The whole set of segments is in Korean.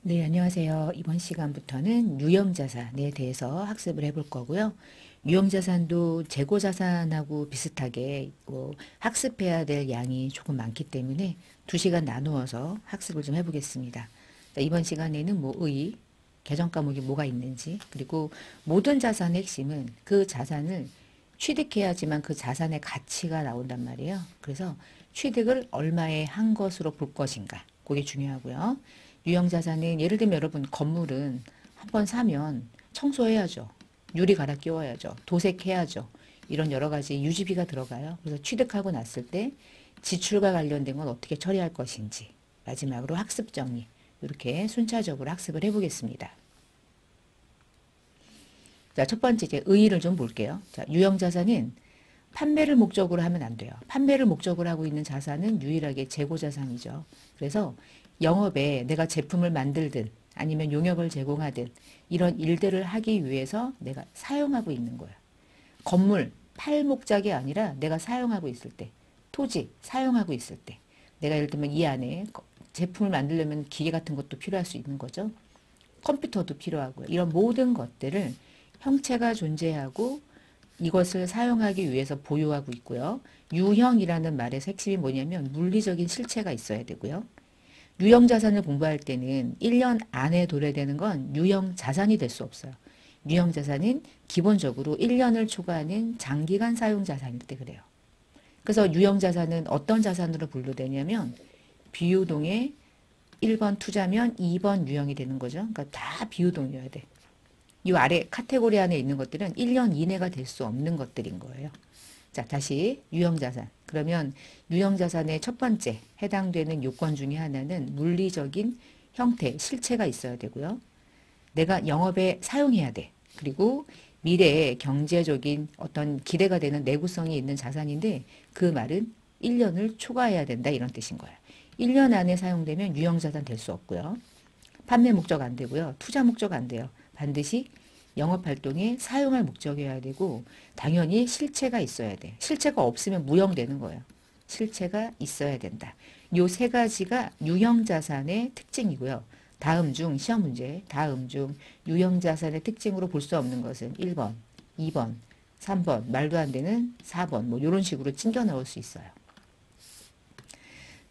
네, 안녕하세요. 이번 시간부터는 유형자산에 대해서 학습을 해볼 거고요. 유형자산도 재고자산하고 비슷하게 학습해야 될 양이 조금 많기 때문에 2시간 나누어서 학습을 좀 해보겠습니다. 자, 이번 시간에는 계정 과목이 뭐가 있는지, 그리고 모든 자산의 핵심은 그 자산을 취득해야지만 그 자산의 가치가 나온단 말이에요. 그래서 취득을 얼마에 한 것으로 볼 것인가, 그게 중요하고요. 유형자산은 예를 들면 여러분 건물은 한번 사면 청소해야죠. 유리 갈아 끼워야죠. 도색해야죠. 이런 여러 가지 유지비가 들어가요. 그래서 취득하고 났을 때 지출과 관련된 건 어떻게 처리할 것인지, 마지막으로 학습 정리, 이렇게 순차적으로 학습을 해보겠습니다. 자, 첫 번째 이제 의의를 좀 볼게요. 자, 유형자산은 판매를 목적으로 하면 안 돼요. 판매를 목적으로 하고 있는 자산은 유일하게 재고자산이죠. 그래서 영업에 내가 제품을 만들든 아니면 용역을 제공하든 이런 일들을 하기 위해서 내가 사용하고 있는 거예요. 건물 팔 목적이 아니라 내가 사용하고 있을 때, 토지 사용하고 있을 때, 내가 예를 들면 이 안에 제품을 만들려면 기계 같은 것도 필요할 수 있는 거죠. 컴퓨터도 필요하고요. 이런 모든 것들을 형체가 존재하고 이것을 사용하기 위해서 보유하고 있고요. 유형이라는 말의 핵심이 뭐냐면 물리적인 실체가 있어야 되고요. 유형 자산을 공부할 때는 1년 안에 도래되는 건 유형 자산이 될 수 없어요. 유형 자산은 기본적으로 1년을 초과하는 장기간 사용 자산일 때 그래요. 그래서 유형 자산은 어떤 자산으로 분류되냐면 비유동의 1번 투자면 2번 유형이 되는 거죠. 그러니까 다 비유동이어야 돼. 이 아래 카테고리 안에 있는 것들은 1년 이내가 될 수 없는 것들인 거예요. 자, 다시 유형자산. 그러면 유형자산의 첫 번째 해당되는 요건 중에 하나는 물리적인 형태, 실체가 있어야 되고요. 내가 영업에 사용해야 돼. 그리고 미래에 경제적인 어떤 기대가 되는 내구성이 있는 자산인데 그 말은 1년을 초과해야 된다 이런 뜻인 거예요. 1년 안에 사용되면 유형자산 될 수 없고요. 판매 목적 안 되고요. 투자 목적 안 돼요. 반드시 영업활동에 사용할 목적이어야 되고 당연히 실체가 있어야 돼. 실체가 없으면 무형되는 거예요. 실체가 있어야 된다. 요 세 가지가 유형자산의 특징이고요. 다음 중 시험 문제, 다음 중 유형자산의 특징으로 볼 수 없는 것은 1번, 2번, 3번, 말도 안 되는 4번 뭐 이런 식으로 찡겨 나올 수 있어요.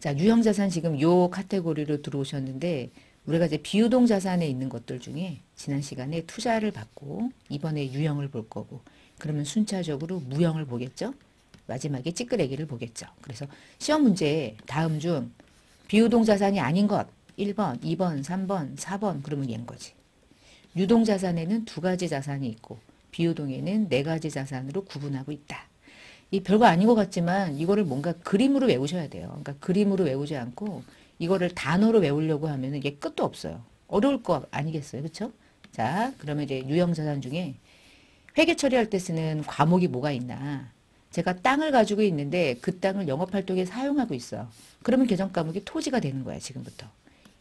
자, 유형자산 지금 요 카테고리로 들어오셨는데 우리가 이제 비유동 자산에 있는 것들 중에 지난 시간에 투자를 받고 이번에 유형을 볼 거고 그러면 순차적으로 무형을 보겠죠? 마지막에 찌끄레기를 보겠죠. 그래서 시험 문제 다음 중 비유동 자산이 아닌 것 1번, 2번, 3번, 4번 그러면 얘인 거지. 유동 자산에는 두 가지 자산이 있고 비유동에는 네 가지 자산으로 구분하고 있다. 이 별거 아닌 것 같지만 이거를 뭔가 그림으로 외우셔야 돼요. 그러니까 그림으로 외우지 않고 이거를 단어로 외우려고 하면 이게 끝도 없어요. 어려울 거 아니겠어요. 그렇죠? 자, 그러면 이제 유형자산 중에 회계 처리할 때 쓰는 과목이 뭐가 있나? 제가 땅을 가지고 있는데 그 땅을 영업활동에 사용하고 있어요. 그러면 계정 과목이 토지가 되는 거야, 지금부터.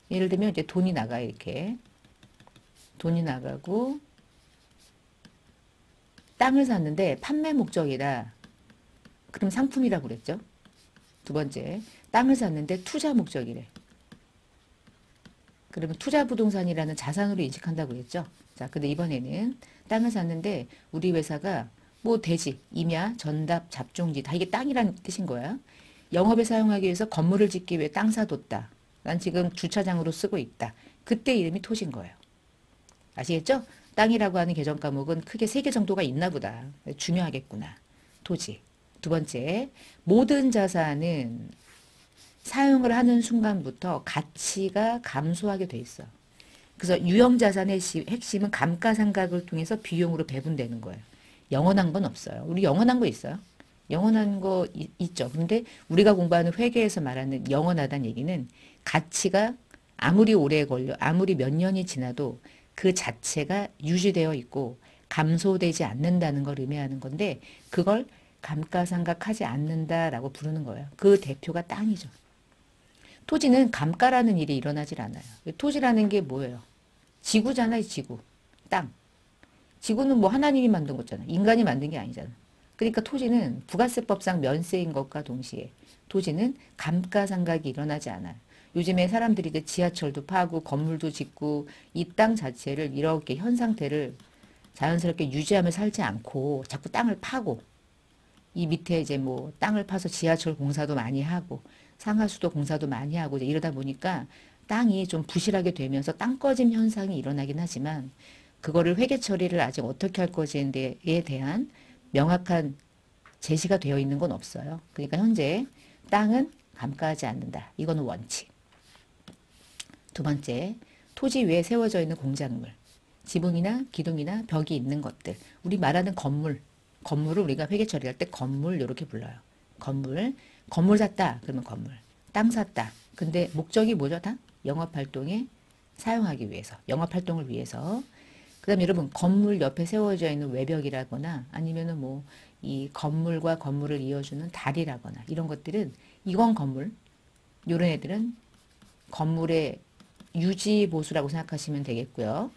예를 들면 이제 돈이 나가 이렇게. 돈이 나가고 땅을 샀는데 판매 목적이다. 그럼 상품이라고 그랬죠? 두 번째, 땅을 샀는데 투자 목적이래. 그러면 투자부동산이라는 자산으로 인식한다고 그랬죠? 자, 근데 이번에는 땅을 샀는데 우리 회사가 뭐 대지, 임야, 전답, 잡종지 다 이게 땅이란 뜻인 거야. 영업에 사용하기 위해서 건물을 짓기 위해 땅 사뒀다. 난 지금 주차장으로 쓰고 있다. 그때 이름이 토지인 거예요. 아시겠죠? 땅이라고 하는 계정 과목은 크게 3개 정도가 있나 보다. 중요하겠구나. 토지. 두 번째, 모든 자산은 사용을 하는 순간부터 가치가 감소하게 돼 있어. 그래서 유형자산의 핵심은 감가상각을 통해서 비용으로 배분되는 거예요. 영원한 건 없어요. 우리 영원한 거 있어요? 영원한 거 있죠. 근데 우리가 공부하는 회계에서 말하는 영원하다는 얘기는 가치가 아무리 오래 걸려, 아무리 몇 년이 지나도 그 자체가 유지되어 있고 감소되지 않는다는 걸 의미하는 건데 그걸 감가상각하지 않는다라고 부르는 거예요. 그 대표가 땅이죠. 토지는 감가라는 일이 일어나질 않아요. 토지라는 게 뭐예요? 지구잖아요, 지구. 땅. 지구는 뭐 하나님이 만든 거잖아. 인간이 만든 게 아니잖아. 그러니까 토지는 부가세법상 면세인 것과 동시에 토지는 감가상각이 일어나지 않아요. 요즘에 사람들이 이제 지하철도 파고 건물도 짓고 이 땅 자체를 이렇게 현 상태를 자연스럽게 유지하며 살지 않고 자꾸 땅을 파고 이 밑에 이제 뭐 땅을 파서 지하철 공사도 많이 하고 상하수도 공사도 많이 하고 이제 이러다 보니까 땅이 좀 부실하게 되면서 땅 꺼짐 현상이 일어나긴 하지만 그거를 회계 처리를 아직 어떻게 할 것인지에 대한 명확한 제시가 되어 있는 건 없어요. 그러니까 현재 땅은 감가하지 않는다. 이거는 원칙. 두 번째, 토지 위에 세워져 있는 공작물, 지붕이나 기둥이나 벽이 있는 것들. 우리 말하는 건물, 건물을 우리가 회계 처리할 때 건물 이렇게 불러요. 건물, 건물 샀다. 그러면 건물. 땅 샀다. 근데 목적이 뭐죠? 다? 영업활동에 사용하기 위해서. 영업활동을 위해서. 그 다음에 여러분 건물 옆에 세워져 있는 외벽이라거나 아니면은 뭐 이 건물과 건물을 이어주는 다리라거나 이런 것들은 이건 건물. 이런 애들은 건물의 유지 보수라고 생각하시면 되겠고요.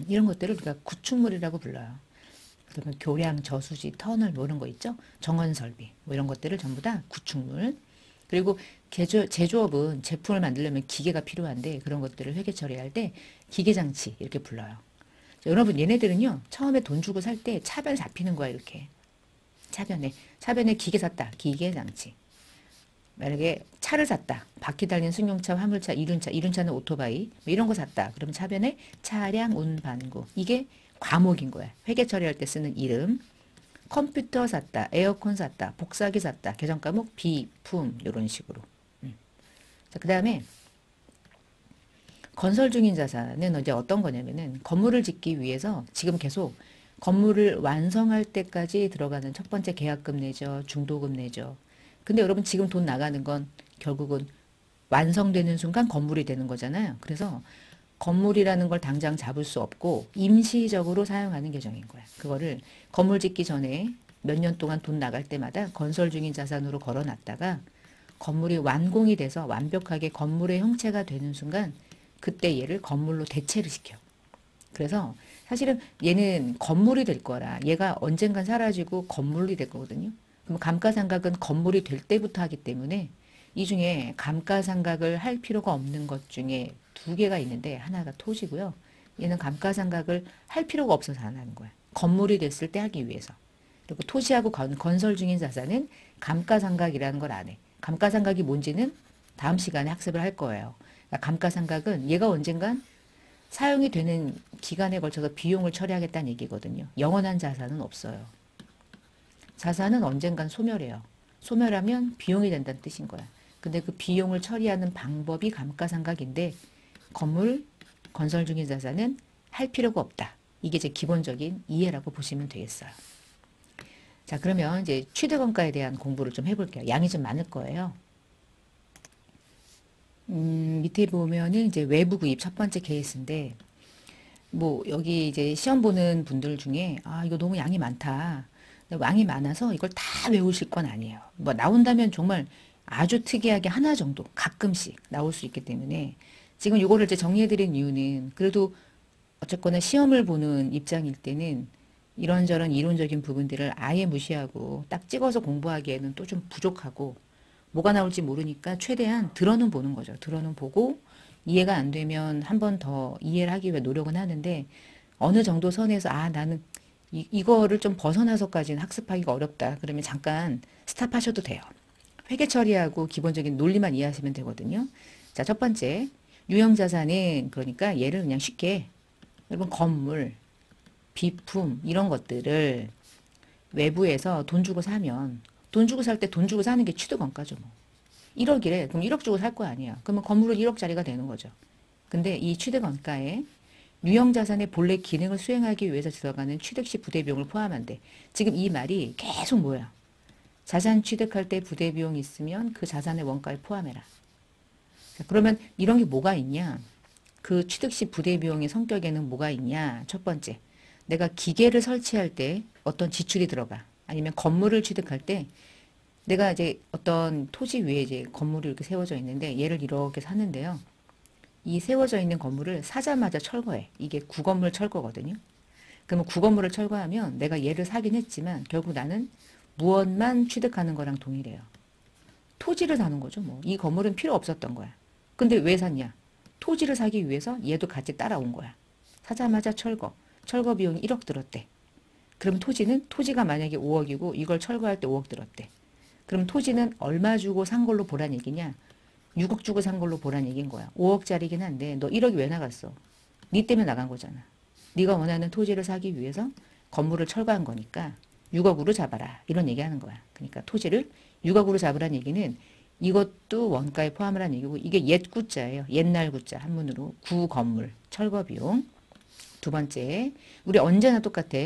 이런 것들을 우리가 구축물이라고 불러요. 그러면 교량, 저수지, 터널 뭐 이런 거 있죠? 정원 설비 뭐 이런 것들을 전부 다 구축물. 그리고 제조업은 제품을 만들려면 기계가 필요한데 그런 것들을 회계 처리할 때 기계장치 이렇게 불러요. 자, 여러분 얘네들은요. 처음에 돈 주고 살 때 차변 잡히는 거야 이렇게. 차변에 기계 샀다. 기계장치. 만약에 차를 샀다. 바퀴 달린 승용차, 화물차, 이륜차는 오토바이 뭐 이런 거 샀다. 그러면 차변에 차량 운반구. 이게 과목인 거야. 회계 처리할 때 쓰는 이름. 컴퓨터 샀다. 에어컨 샀다. 복사기 샀다. 계정 과목 비품 이런 식으로. 자, 그 다음에 건설 중인 자산은 이제 어떤 거냐면은 건물을 짓기 위해서 지금 계속 건물을 완성할 때까지 들어가는 첫 번째 계약금 내죠. 중도금 내죠. 근데 여러분 지금 돈 나가는 건 결국은 완성되는 순간 건물이 되는 거잖아요. 그래서 건물이라는 걸 당장 잡을 수 없고 임시적으로 사용하는 계정인 거야. 그거를 건물 짓기 전에 몇 년 동안 돈 나갈 때마다 건설 중인 자산으로 걸어놨다가 건물이 완공이 돼서 완벽하게 건물의 형체가 되는 순간 그때 얘를 건물로 대체를 시켜. 그래서 사실은 얘는 건물이 될 거라 얘가 언젠간 사라지고 건물이 될 거거든요. 그럼 감가상각은 건물이 될 때부터 하기 때문에 이 중에 감가상각을 할 필요가 없는 것 중에 두 개가 있는데 하나가 토지고요. 얘는 감가상각을 할 필요가 없어서 안 하는 거야. 건물이 됐을 때 하기 위해서. 그리고 토지하고 건설 중인 자산은 감가상각이라는 걸 안 해. 감가상각이 뭔지는 다음 시간에 학습을 할 거예요. 그러니까 감가상각은 얘가 언젠간 사용이 되는 기간에 걸쳐서 비용을 처리하겠다는 얘기거든요. 영원한 자산은 없어요. 자산은 언젠간 소멸해요. 소멸하면 비용이 된다는 뜻인 거야. 근데 그 비용을 처리하는 방법이 감가상각인데 건물, 건설 중인 자산은 할 필요가 없다. 이게 제 기본적인 이해라고 보시면 되겠어요. 자, 그러면 이제 취득원가에 대한 공부를 좀 해볼게요. 양이 좀 많을 거예요. 밑에 보면은 이제 외부 구입 첫 번째 케이스인데 뭐 여기 이제 시험 보는 분들 중에 아 이거 너무 양이 많다. 양이 많아서 이걸 다 외우실 건 아니에요. 뭐 나온다면 정말 아주 특이하게 하나 정도 가끔씩 나올 수 있기 때문에 지금 이거를 이제 정리해드린 이유는 그래도 어쨌거나 시험을 보는 입장일 때는 이런저런 이론적인 부분들을 아예 무시하고 딱 찍어서 공부하기에는 또 좀 부족하고 뭐가 나올지 모르니까 최대한 들어는 보는 거죠. 들어는 보고 이해가 안 되면 한 번 더 이해를 하기 위해 노력은 하는데 어느 정도 선에서 아 나는 이거를 좀 벗어나서까지는 학습하기가 어렵다. 그러면 잠깐 스탑하셔도 돼요. 회계 처리하고 기본적인 논리만 이해하시면 되거든요. 자, 첫 번째 유형자산은 그러니까 얘를 그냥 쉽게 여러분 건물, 비품 이런 것들을 외부에서 돈 주고 사면 돈 주고 살 때 돈 주고 사는 게 취득원가죠. 뭐. 1억이래. 그럼 1억 주고 살 거 아니야. 그러면 건물은 1억짜리가 되는 거죠. 근데 이 취득원가에 유형자산의 본래 기능을 수행하기 위해서 들어가는 취득시 부대비용을 포함한대. 지금 이 말이 계속 뭐야? 자산 취득할 때 부대비용이 있으면 그 자산의 원가에 포함해라. 자, 그러면 이런 게 뭐가 있냐? 그 취득시 부대비용의 성격에는 뭐가 있냐? 첫 번째, 내가 기계를 설치할 때 어떤 지출이 들어가. 아니면 건물을 취득할 때 내가 이제 어떤 토지 위에 이제 건물이 이렇게 세워져 있는데 얘를 이렇게 사는데요. 이 세워져 있는 건물을 사자마자 철거해. 이게 구건물 철거거든요. 그러면 구건물을 철거하면 내가 얘를 사긴 했지만 결국 나는 무엇만 취득하는 거랑 동일해요. 토지를 사는 거죠. 뭐. 이 건물은 필요 없었던 거야. 근데 왜 샀냐? 토지를 사기 위해서 얘도 같이 따라온 거야. 사자마자 철거. 철거 비용이 1억 들었대. 그럼 토지가 만약에 5억이고 이걸 철거할 때 5억 들었대. 그럼 토지는 얼마 주고 산 걸로 보란 얘기냐? 6억 주고 산 걸로 보란 얘기인 거야. 5억짜리긴 한데 너 1억이 왜 나갔어? 니 때문에 나간 거잖아. 네가 원하는 토지를 사기 위해서 건물을 철거한 거니까 6억으로 잡아라. 이런 얘기하는 거야. 그러니까 토지를 6억으로 잡으란 얘기는 이것도 원가에 포함을 한 얘기고 이게 옛 구자예요. 옛날 구자 한문으로 구 건물 철거 비용. 두 번째 우리 언제나 똑같아.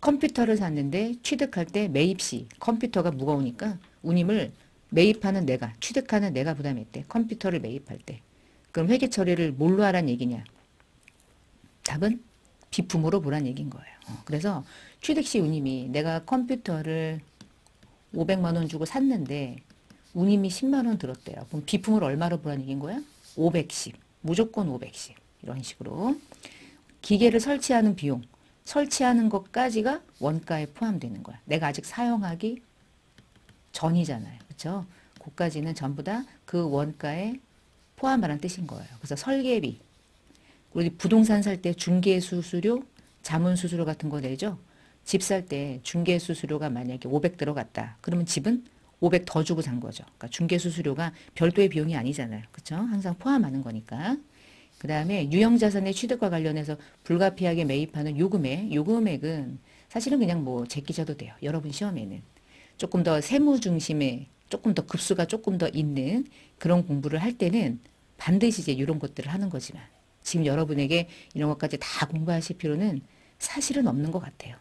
컴퓨터를 샀는데 취득할 때 매입 시 컴퓨터가 무거우니까 운임을 매입하는 내가 취득하는 내가 부담했대. 컴퓨터를 매입할 때. 그럼 회계 처리를 뭘로 하란 얘기냐? 답은 비품으로 보란 얘기인 거예요. 그래서 취득 시 운임이 내가 컴퓨터를 500만 원 주고 샀는데 운임이 10만 원 들었대요. 그럼 비품을 얼마로 보란 얘기인 거야? 500씩. 무조건 500씩. 이런 식으로. 기계를 설치하는 비용. 설치하는 것까지가 원가에 포함되는 거야. 내가 아직 사용하기 전이잖아요. 그렇죠? 그까지는 전부 다 그 원가에 포함하라는 뜻인 거예요. 그래서 설계비. 우리 부동산 살 때 중개수수료, 자문수수료 같은 거 내죠? 집 살 때 중개수수료가 만약에 500 들어갔다. 그러면 집은 500 더 주고 산 거죠. 그러니까 중개수수료가 별도의 비용이 아니잖아요. 그렇죠? 항상 포함하는 거니까. 그 다음에 유형자산의 취득과 관련해서 불가피하게 매입하는 요금액. 요금액은 사실은 그냥 뭐 제끼셔도 돼요. 여러분 시험에는. 조금 더 세무 중심의 조금 더 급수가 조금 더 있는 그런 공부를 할 때는 반드시 이제 이런 것들을 하는 거지만 지금 여러분에게 이런 것까지 다 공부하실 필요는 사실은 없는 것 같아요.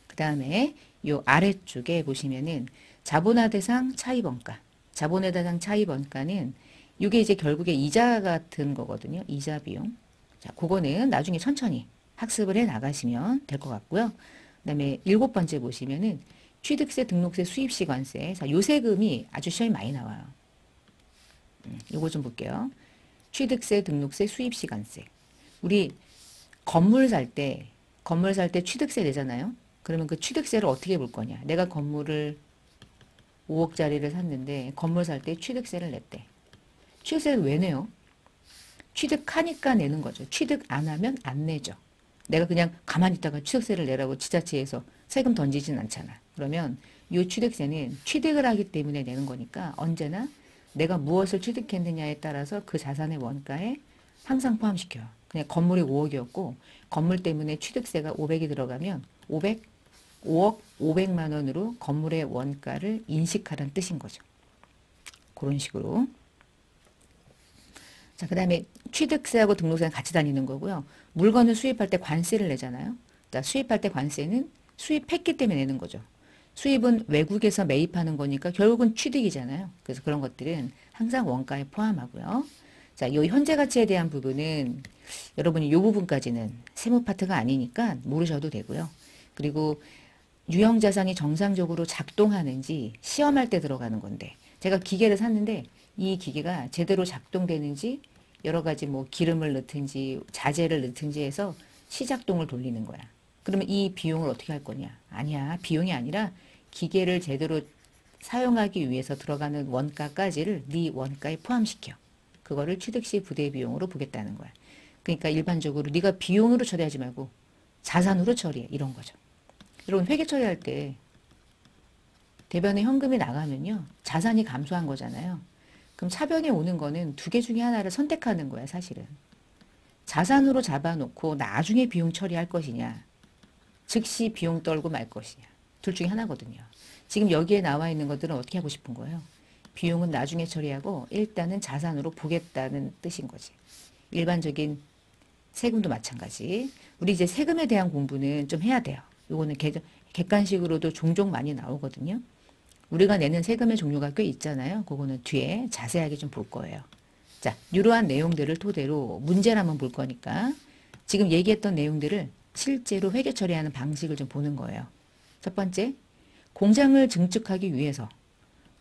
그 다음에 요 아래쪽에 보시면은 자본화 대상 차입원가. 자본화 대상 차입원가는 이게 이제 결국에 이자 같은 거거든요. 이자 비용. 자, 그거는 나중에 천천히 학습을 해 나가시면 될 것 같고요. 그 다음에 7번째 보시면은 취득세, 등록세, 수입시 관세. 자, 요 세금이 아주 시험이 많이 나와요. 요거 좀 볼게요. 취득세, 등록세, 수입시 관세. 우리 건물 살 때 취득세 내잖아요. 그러면 그 취득세를 어떻게 볼 거냐. 내가 건물을 5억짜리를 샀는데 건물 살 때 취득세를 냈대. 취득세를 왜 내요? 취득하니까 내는 거죠. 취득 안 하면 안 내죠. 내가 그냥 가만히 있다가 취득세를 내라고 지자체에서 세금 던지진 않잖아. 그러면 이 취득세는 취득을 하기 때문에 내는 거니까 언제나 내가 무엇을 취득했느냐에 따라서 그 자산의 원가에 항상 포함시켜요. 그냥 건물이 5억이었고 건물 때문에 취득세가 500이 들어가면 5억 500만 원으로 건물의 원가를 인식하라는 뜻인 거죠. 그런 식으로. 자, 그 다음에 취득세하고 등록세는 같이 다니는 거고요. 물건을 수입할 때 관세를 내잖아요. 자, 수입할 때 관세는 수입했기 때문에 내는 거죠. 수입은 외국에서 매입하는 거니까 결국은 취득이잖아요. 그래서 그런 것들은 항상 원가에 포함하고요. 자, 이 현재 가치에 대한 부분은 여러분이 이 부분까지는 세무 파트가 아니니까 모르셔도 되고요. 그리고 유형자산이 정상적으로 작동하는지 시험할 때 들어가는 건데 제가 기계를 샀는데 이 기계가 제대로 작동되는지 여러 가지 뭐 기름을 넣든지 자재를 넣든지 해서 시작동을 돌리는 거야. 그러면 이 비용을 어떻게 할 거냐? 아니야. 비용이 아니라 기계를 제대로 사용하기 위해서 들어가는 원가까지를 네 원가에 포함시켜. 그거를 취득시 부대 비용으로 보겠다는 거야. 그러니까 일반적으로 네가 비용으로 처리하지 말고 자산으로 처리해. 이런 거죠. 여러분 회계 처리할 때 대변에 현금이 나가면요. 자산이 감소한 거잖아요. 그럼 차변에 오는 거는 두 개 중에 하나를 선택하는 거야, 사실은. 자산으로 잡아놓고 나중에 비용 처리할 것이냐. 즉시 비용 떨고 말 것이냐. 둘 중에 하나거든요. 지금 여기에 나와 있는 것들은 어떻게 하고 싶은 거예요? 비용은 나중에 처리하고 일단은 자산으로 보겠다는 뜻인 거지. 일반적인 세금도 마찬가지. 우리 이제 세금에 대한 공부는 좀 해야 돼요. 요거는 객관식으로도 종종 많이 나오거든요. 우리가 내는 세금의 종류가 꽤 있잖아요. 그거는 뒤에 자세하게 좀 볼 거예요. 자, 이러한 내용들을 토대로 문제를 한번 볼 거니까 지금 얘기했던 내용들을 실제로 회계 처리하는 방식을 좀 보는 거예요. 첫 번째, 공장을 증축하기 위해서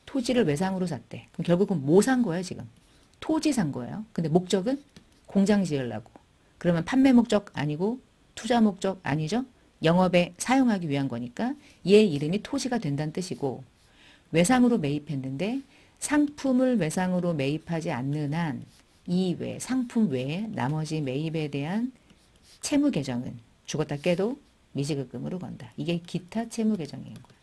토지를 외상으로 샀대. 그럼 결국은 뭐 산 거예요, 지금? 토지 산 거예요. 근데 목적은 공장 지으려고. 그러면 판매 목적 아니고 투자 목적 아니죠? 영업에 사용하기 위한 거니까 얘 이름이 토지가 된다는 뜻이고 외상으로 매입했는데 상품을 외상으로 매입하지 않는 한 이외 상품 외에 나머지 매입에 대한 채무 계정은 죽었다 깨도 미지급금으로 건다. 이게 기타 채무 계정인 거야.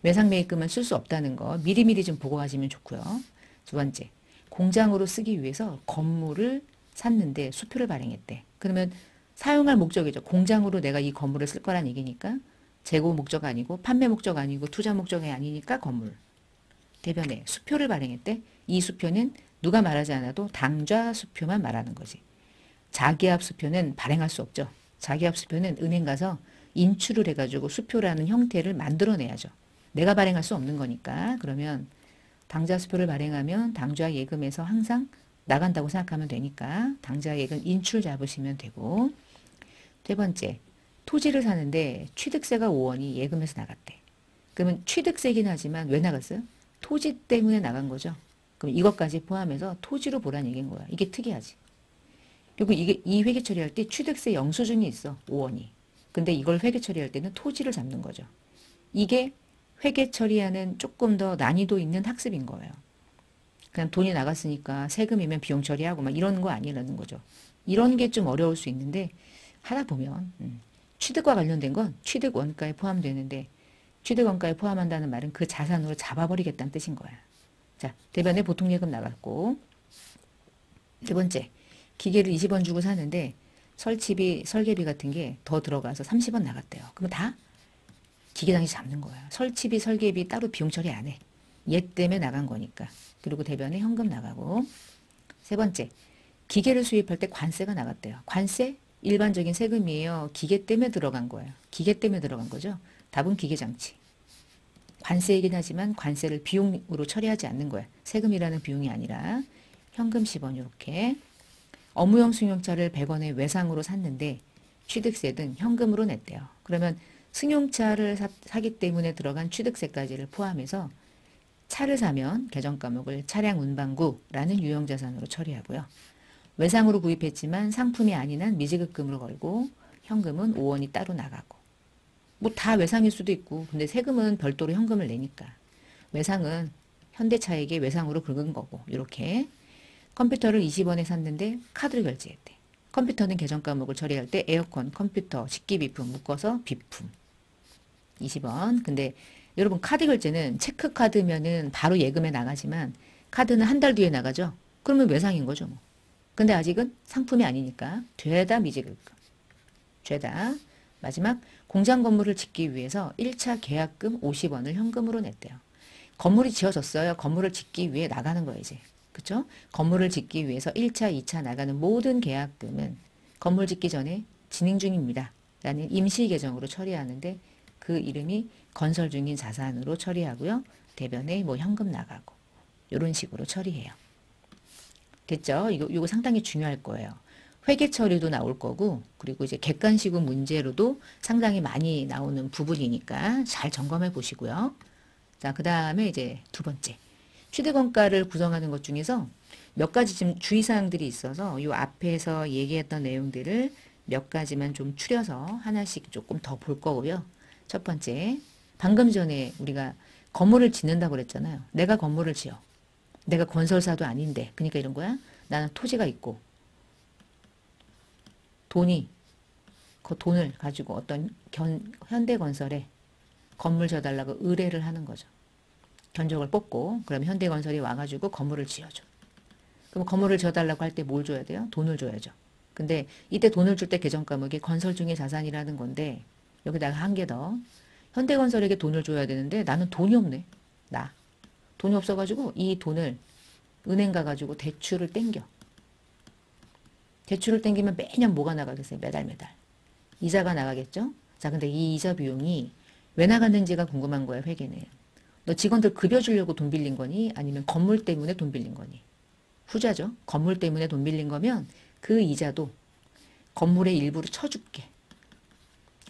외상 매입금은 쓸 수 없다는 거 미리미리 좀 보고 가시면 좋고요. 두 번째, 공장으로 쓰기 위해서 건물을 샀는데 수표를 발행했대. 그러면 사용할 목적이죠. 공장으로 내가 이 건물을 쓸 거란 얘기니까 재고 목적 아니고 판매 목적 아니고 투자 목적이 아니니까 건물. 대변에 수표를 발행했대. 이 수표는 누가 말하지 않아도 당좌 수표만 말하는 거지. 자기압 수표는 발행할 수 없죠. 자기압 수표는 은행 가서 인출을 해가지고 수표라는 형태를 만들어내야죠. 내가 발행할 수 없는 거니까. 그러면 당좌 수표를 발행하면 당좌 예금에서 항상 나간다고 생각하면 되니까 당좌 예금 인출 잡으시면 되고. 세 번째, 토지를 사는데 취득세가 5원이 예금에서 나갔대. 그러면 취득세긴 하지만 왜 나갔어요? 토지 때문에 나간 거죠. 그럼 이것까지 포함해서 토지로 보란 얘기인 거야. 이게 특이하지. 그리고 이게 이 회계 처리할 때 취득세 영수증이 있어. 5원이. 근데 이걸 회계 처리할 때는 토지를 잡는 거죠. 이게 회계 처리하는 조금 더 난이도 있는 학습인 거예요. 그냥 돈이 나갔으니까 세금이면 비용 처리하고 막 이런 거 아니라는 거죠. 이런 게 좀 어려울 수 있는데 하다 보면 취득과 관련된 건 취득 원가에 포함되는데 취득 원가에 포함한다는 말은 그 자산으로 잡아버리겠다는 뜻인 거야. 자, 대변에 보통 예금 나갔고. 세 번째, 기계를 20원 주고 사는데 설치비, 설계비 같은 게 더 들어가서 30원 나갔대요. 그럼 다 기계당시 잡는 거야. 설치비, 설계비 따로 비용 처리 안 해. 얘 때문에 나간 거니까. 그리고 대변에 현금 나가고. 세 번째, 기계를 수입할 때 관세가 나갔대요. 관세? 일반적인 세금이에요. 기계 때문에 들어간 거예요. 기계 때문에 들어간 거죠. 답은 기계장치. 관세이긴 하지만 관세를 비용으로 처리하지 않는 거야. 세금이라는 비용이 아니라 현금 10원 이렇게. 업무용 승용차를 100원에 외상으로 샀는데 취득세든 현금으로 냈대요. 그러면 승용차를 사기 때문에 들어간 취득세까지를 포함해서 차를 사면 계정과목을 차량 운반구라는 유형자산으로 처리하고요. 외상으로 구입했지만 상품이 아닌 한 미지급금으로 걸고 현금은 5원이 따로 나가고. 뭐 다 외상일 수도 있고 근데 세금은 별도로 현금을 내니까. 외상은 현대차에게 외상으로 긁은 거고 이렇게. 컴퓨터를 20원에 샀는데 카드로 결제했대. 컴퓨터는 계정과목을 처리할 때 에어컨, 컴퓨터, 식기비품 묶어서 비품 20원. 근데 여러분 카드 결제는 체크카드면은 바로 예금에 나가지만 카드는 한 달 뒤에 나가죠. 그러면 외상인 거죠. 뭐. 근데 아직은 상품이 아니니까 죄다 미지급금. 죄다. 마지막 공장 건물을 짓기 위해서 1차 계약금 50원을 현금으로 냈대요. 건물이 지어졌어요. 건물을 짓기 위해 나가는 거예요 이제. 그렇죠? 건물을 짓기 위해서 1차, 2차 나가는 모든 계약금은 건물 짓기 전에 진행 중입니다. 라는 임시 계정으로 처리하는데 그 이름이 건설 중인 자산으로 처리하고요. 대변에 뭐 현금 나가고 이런 식으로 처리해요. 됐죠? 이거 상당히 중요할 거예요. 회계 처리도 나올 거고 그리고 이제 객관시구 문제로도 상당히 많이 나오는 부분이니까 잘 점검해 보시고요. 자, 그 다음에 이제 두 번째. 취득원가를 구성하는 것 중에서 몇 가지 좀 주의사항들이 있어서 이 앞에서 얘기했던 내용들을 몇 가지만 좀 추려서 하나씩 조금 더 볼 거고요. 첫 번째, 방금 전에 우리가 건물을 짓는다고 그랬잖아요. 내가 건물을 지어. 내가 건설사도 아닌데. 그러니까 이런 거야. 나는 토지가 있고 돈이 그 돈을 가지고 어떤 현대건설에 건물 져달라고 의뢰를 하는 거죠. 견적을 뽑고 그럼 현대건설이 와가지고 건물을 지어줘. 그럼 건물을 져달라고 할 때 뭘 줘야 돼요? 돈을 줘야죠. 근데 이때 돈을 줄 때 계정과목이 건설 중의 자산이라는 건데 여기다가 한 개 더. 현대건설에게 돈을 줘야 되는데 나는 돈이 없네. 나. 돈이 없어가지고 이 돈을 은행 가가지고 대출을 땡겨. 대출을 땡기면 매년 뭐가 나가겠어요? 매달 매달. 이자가 나가겠죠? 자, 근데 이 이자 비용이 왜 나갔는지가 궁금한 거예요, 회계는. 너 직원들 급여 주려고 돈 빌린 거니? 아니면 건물 때문에 돈 빌린 거니? 후자죠. 건물 때문에 돈 빌린 거면 그 이자도 건물의 일부를 쳐줄게.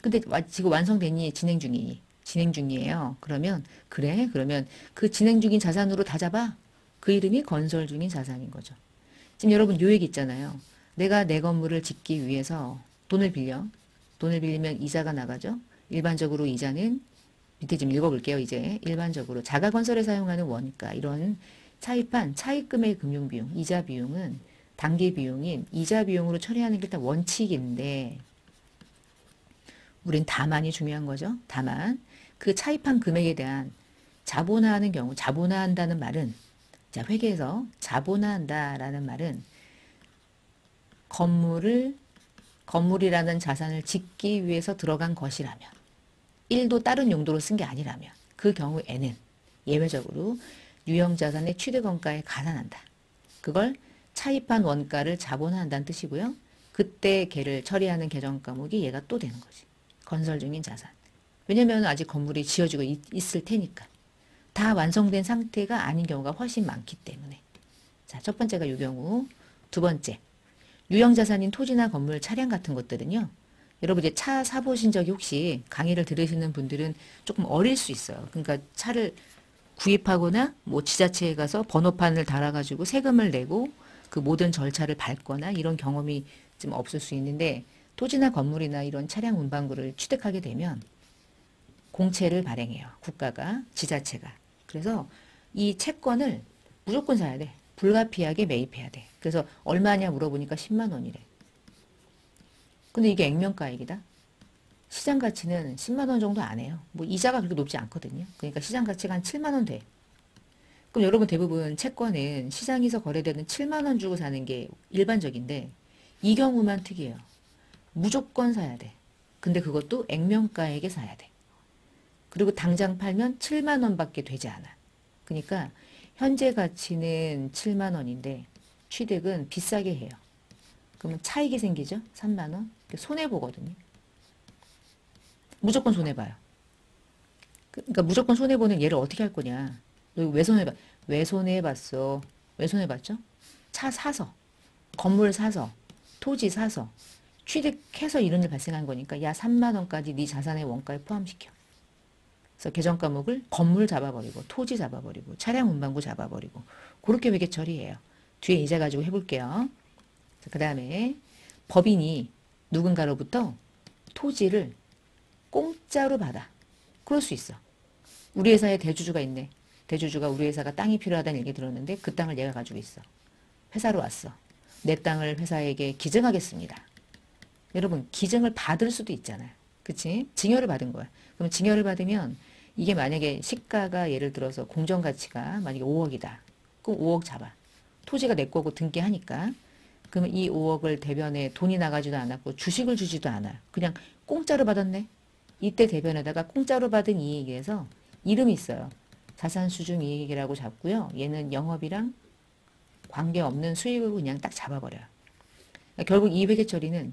근데 지금 완성됐니? 진행 중이니? 진행 중이에요. 그러면 그래? 그러면 그 진행 중인 자산으로 다 잡아? 그 이름이 건설 중인 자산인 거죠. 지금 여러분 요 얘기 있잖아요. 내가 내 건물을 짓기 위해서 돈을 빌려. 돈을 빌리면 이자가 나가죠. 일반적으로 이자는 밑에 좀 읽어볼게요. 이제 일반적으로 자가건설에 사용하는 원가 이런 차입한 차입금의 금융비용, 이자 비용은 단기 비용인 이자 비용으로 처리하는 게 일단 원칙인데 우린 다만이 중요한 거죠. 다만 그 차입한 금액에 대한 자본화하는 경우 자본화한다는 말은 자 회계에서 자본화한다라는 말은 건물이라는 자산을 짓기 위해서 들어간 것이라면 1도 다른 용도로 쓴 게 아니라면 그 경우에는 예외적으로 유형자산의 취득원가에 가산한다. 그걸 차입한 원가를 자본화한다는 뜻이고요. 그때 걔를 처리하는 계정 과목이 얘가 또 되는 거지. 건설 중인 자산. 왜냐면 아직 건물이 지어지고 있을 테니까. 다 완성된 상태가 아닌 경우가 훨씬 많기 때문에. 자, 첫 번째가 이 경우. 두 번째. 유형자산인 토지나 건물, 차량 같은 것들은요. 여러분 이제 차 사보신 적이 혹시 강의를 들으시는 분들은 조금 어릴 수 있어요. 그러니까 차를 구입하거나 뭐 지자체에 가서 번호판을 달아가지고 세금을 내고 그 모든 절차를 밟거나 이런 경험이 좀 없을 수 있는데 토지나 건물이나 이런 차량 운반구를 취득하게 되면 공채를 발행해요. 국가가, 지자체가. 그래서 이 채권을 무조건 사야 돼. 불가피하게 매입해야 돼. 그래서 얼마냐 물어보니까 10만 원이래. 근데 이게 액면가액이다. 시장 가치는 10만 원 정도 안 해요. 뭐 이자가 그렇게 높지 않거든요. 그러니까 시장 가치가 한 7만 원 돼. 그럼 여러분 대부분 채권은 시장에서 거래되는 7만 원 주고 사는 게 일반적인데 이 경우만 특이해요. 무조건 사야 돼. 근데 그것도 액면가액에 사야 돼. 그리고 당장 팔면 7만 원밖에 되지 않아. 그러니까 현재 가치는 7만 원인데 취득은 비싸게 해요. 그러면 차익이 생기죠? 3만 원. 손해보거든요. 무조건 손해봐요. 그러니까 무조건 손해보는 얘를 어떻게 할 거냐. 너 왜 손해봐? 왜 손해봤어? 왜 손해봤죠? 차 사서, 건물 사서, 토지 사서, 취득해서 이런 일 발생한 거니까 야 3만 원까지 네 자산의 원가에 포함시켜. 그래서 계정 과목을 건물 잡아버리고 토지 잡아버리고 차량 운반구 잡아버리고 그렇게 회계 처리해요. 뒤에 이자 가지고 해볼게요. 그 다음에 법인이 누군가로부터 토지를 공짜로 받아. 그럴 수 있어. 우리 회사에 대주주가 있네. 대주주가 우리 회사가 땅이 필요하다는 얘기 들었는데 그 땅을 얘가 가지고 있어. 회사로 왔어. 내 땅을 회사에게 기증하겠습니다. 여러분 기증을 받을 수도 있잖아요. 그치? 증여를 받은 거야. 그럼 증여를 받으면 이게 만약에 시가가 예를 들어서 공정가치가 만약에 5억이다. 그럼 5억 잡아. 토지가 내 거고 등기하니까. 그러면 이 5억을 대변에 돈이 나가지도 않았고 주식을 주지도 않아. 그냥 공짜로 받았네. 이때 대변에다가 공짜로 받은 이익에서 이름이 있어요. 자산수중이익이라고 잡고요. 얘는 영업이랑 관계없는 수익을 그냥 딱 잡아버려요. 그러니까 결국 이 회계처리는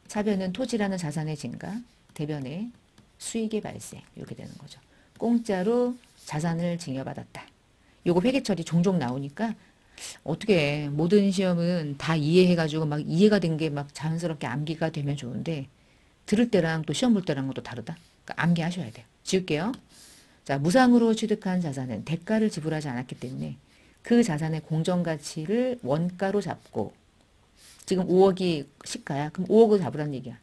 차변은 토지라는 자산의 증가, 대변에 수익의 발생 이렇게 되는 거죠. 공짜로 자산을 증여받았다. 요거 회계처리 종종 나오니까 어떻게 모든 시험은 다 이해해가지고 막 이해가 된 게 막 자연스럽게 암기가 되면 좋은데 들을 때랑 또 시험 볼 때랑은 또 다르다. 그러니까 암기하셔야 돼요. 지울게요. 자, 무상으로 취득한 자산은 대가를 지불하지 않았기 때문에 그 자산의 공정가치를 원가로 잡고 지금 5억이 시가야. 그럼 5억을 잡으라는 얘기야.